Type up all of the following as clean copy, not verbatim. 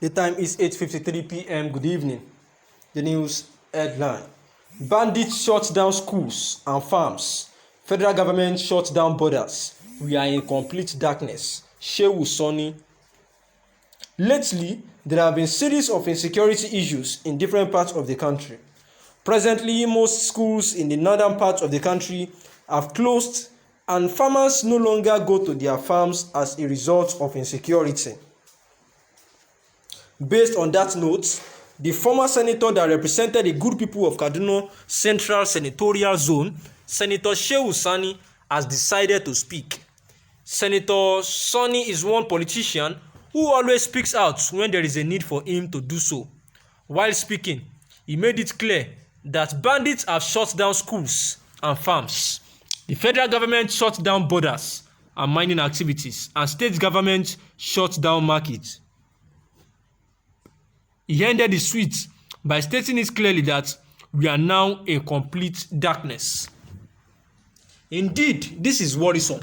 The time is 8:53 p.m. Good evening. The news headline: Bandits shut down schools and farms. Federal government shut down borders. We are in complete darkness. Shehu Sani. Lately, there have been series of insecurity issues in different parts of the country. Presently, most schools in the northern part of the country have closed, and farmers no longer go to their farms as a result of insecurity. Based on that note, the former senator that represented the good people of Kaduna Central Senatorial Zone, Senator Shehu Sani, has decided to speak. Senator Sani is one politician who always speaks out when there is a need for him to do so. While speaking, he made it clear that bandits have shut down schools and farms. The federal government shut down borders and mining activities, and state government shut down markets. He ended the tweet by stating it clearly that we are now in complete darkness. Indeed, this is worrisome.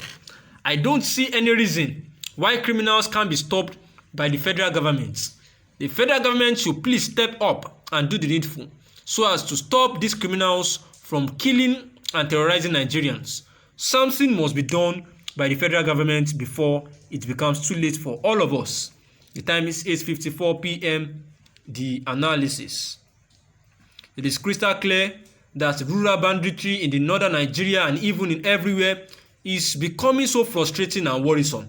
I don't see any reason why criminals can't be stopped by the federal government. The federal government should please step up and do the needful so as to stop these criminals from killing and terrorizing Nigerians. Something must be done by the federal government before it becomes too late for all of us. The time is 8:54 p.m. The analysis: it is crystal clear that rural banditry in the northern Nigeria and even in everywhere is becoming so frustrating and worrisome,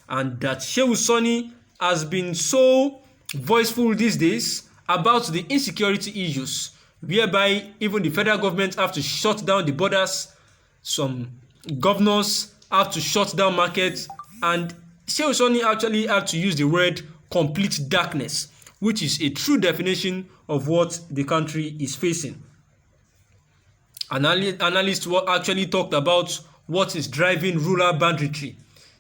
and that Shehu Sani has been so voiceful these days about the insecurity issues, whereby even the federal government have to shut down the borders, some governors have to shut down markets, and Shehu Sani actually had to use the word complete darkness, which is a true definition of what the country is facing. Analysts actually talked about what is driving rural banditry.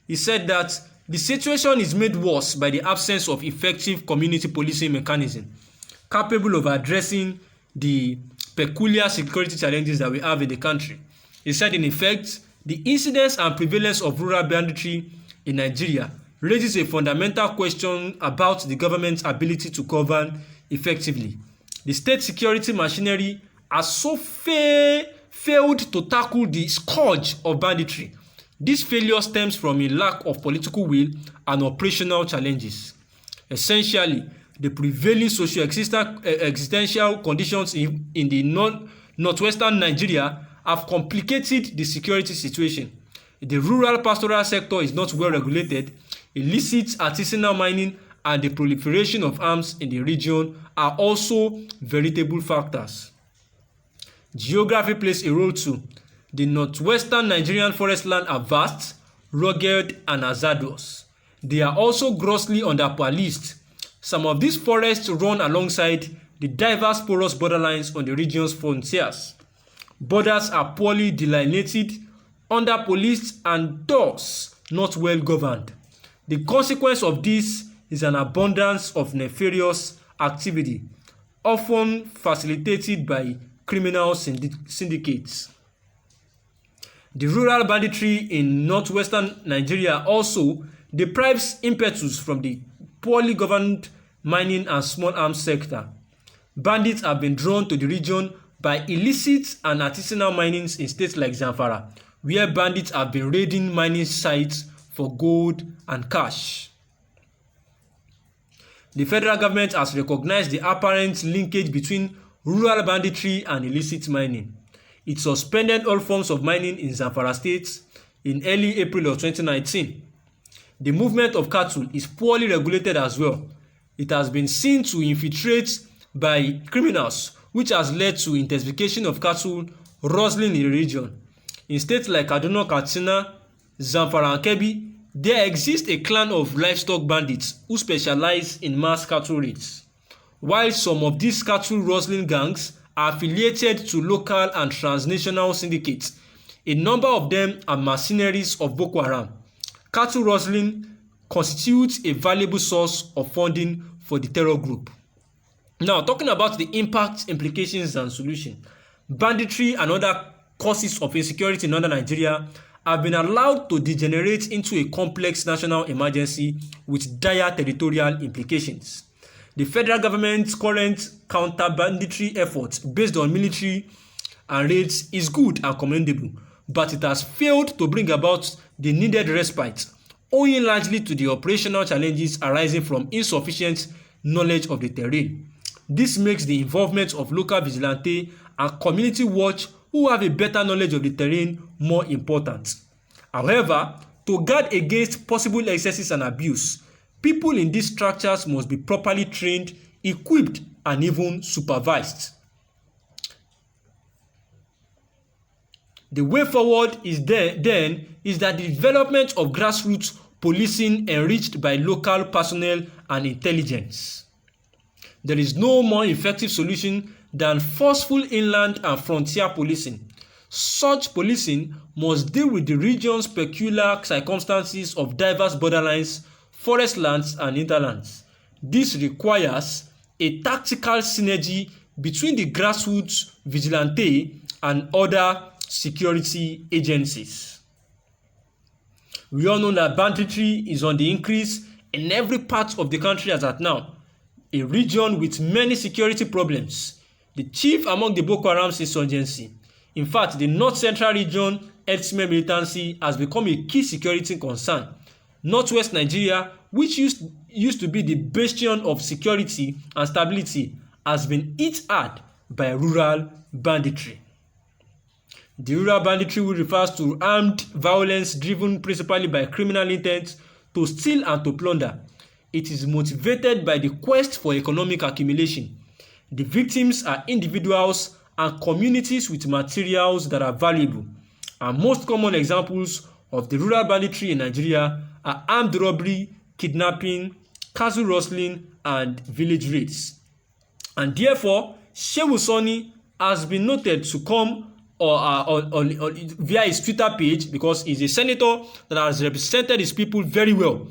He said that the situation is made worse by the absence of effective community policing mechanism capable of addressing the peculiar security challenges that we have in the country. He said, in effect, the incidence and prevalence of rural banditry in Nigeria raises a fundamental question about the government's ability to govern effectively. The state security machinery has so failed to tackle the scourge of banditry. This failure stems from a lack of political will and operational challenges. Essentially, the prevailing socio-existential conditions in the northwestern Nigeria have complicated the security situation. The rural pastoral sector is not well regulated. Illicit artisanal mining and the proliferation of arms in the region are also veritable factors. Geography plays a role too. The northwestern Nigerian forest land are vast, rugged, and hazardous. They are also grossly underpoliced. Some of these forests run alongside the diverse porous borderlines on the region's frontiers. Borders are poorly delineated, underpoliced, and thus not well governed. The consequence of this is an abundance of nefarious activity, often facilitated by criminal syndicates. The rural banditry in northwestern Nigeria also deprives impetus from the poorly governed mining and small arms sector. Bandits have been drawn to the region by illicit and artisanal minings in states like Zamfara, where bandits have been raiding mining sites for gold and cash. The federal government has recognized the apparent linkage between rural banditry and illicit mining. It suspended all forms of mining in Zamfara State in early April of 2019. The movement of cattle is poorly regulated as well. It has been seen to infiltrate by criminals, which has led to intensification of cattle rustling in the region. In states like Kaduna, Katsina, Zamfara, and Kebbi, there exists a clan of livestock bandits who specialize in mass cattle raids. While some of these cattle rustling gangs are affiliated to local and transnational syndicates, a number of them are mercenaries of Boko Haram. Cattle rustling constitutes a valuable source of funding for the terror group. Now, talking about the impact, implications, and solution, banditry and other causes of insecurity in northern Nigeria have been allowed to degenerate into a complex national emergency with dire territorial implications. The federal government's current counter-banditry efforts based on military and raids is good and commendable, but it has failed to bring about the needed respite, owing largely to the operational challenges arising from insufficient knowledge of the terrain. This makes the involvement of local vigilante and community watch who have a better knowledge of the terrain more important. However, to guard against possible excesses and abuse, people in these structures must be properly trained, equipped, and even supervised. The way forward is that the development of grassroots policing enriched by local personnel and intelligence. There is no more effective solution than forceful inland and frontier policing. Such policing must deal with the region's peculiar circumstances of diverse borderlines, forest lands, and hinterlands. This requires a tactical synergy between the grassroots vigilante and other security agencies. We all know that banditry is on the increase in every part of the country as at now, a region with many security problems. The chief among the Boko Haram's insurgency. In fact, the North Central region herdsmen militancy has become a key security concern. Northwest Nigeria, which used to be the bastion of security and stability, has been hit hard by rural banditry. The rural banditry refers to armed violence driven principally by criminal intent to steal and to plunder. It is motivated by the quest for economic accumulation. The victims are individuals and communities with materials that are valuable. And most common examples of the rural banditry in Nigeria are armed robbery, kidnapping, castle rustling, and village raids. And therefore, Shehu Sani has been noted to come via his Twitter page because he's a senator that has represented his people very well.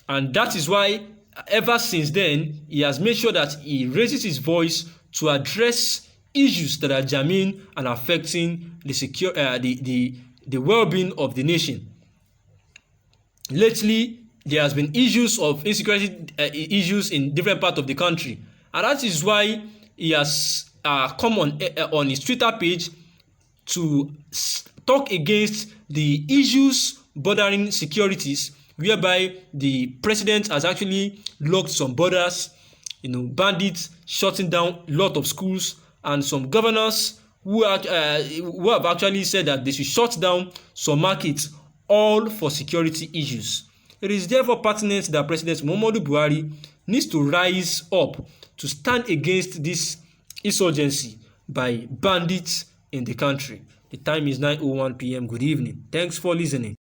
And that is why ever since then, he has made sure that he raises his voice to address issues that are germane and affecting the well-being of the nation. Lately, there has been issues of insecurity issues in different parts of the country, and that is why he has come on his Twitter page to talk against the issues bordering securities, whereby the president has actually locked some borders, bandits shutting down a lot of schools, and some governors who have actually said that they should shut down some markets, all for security issues. It is therefore pertinent that President Muhammadu Buhari needs to rise up to stand against this insurgency by bandits in the country. The time is 9:01 p.m. Good evening. Thanks for listening.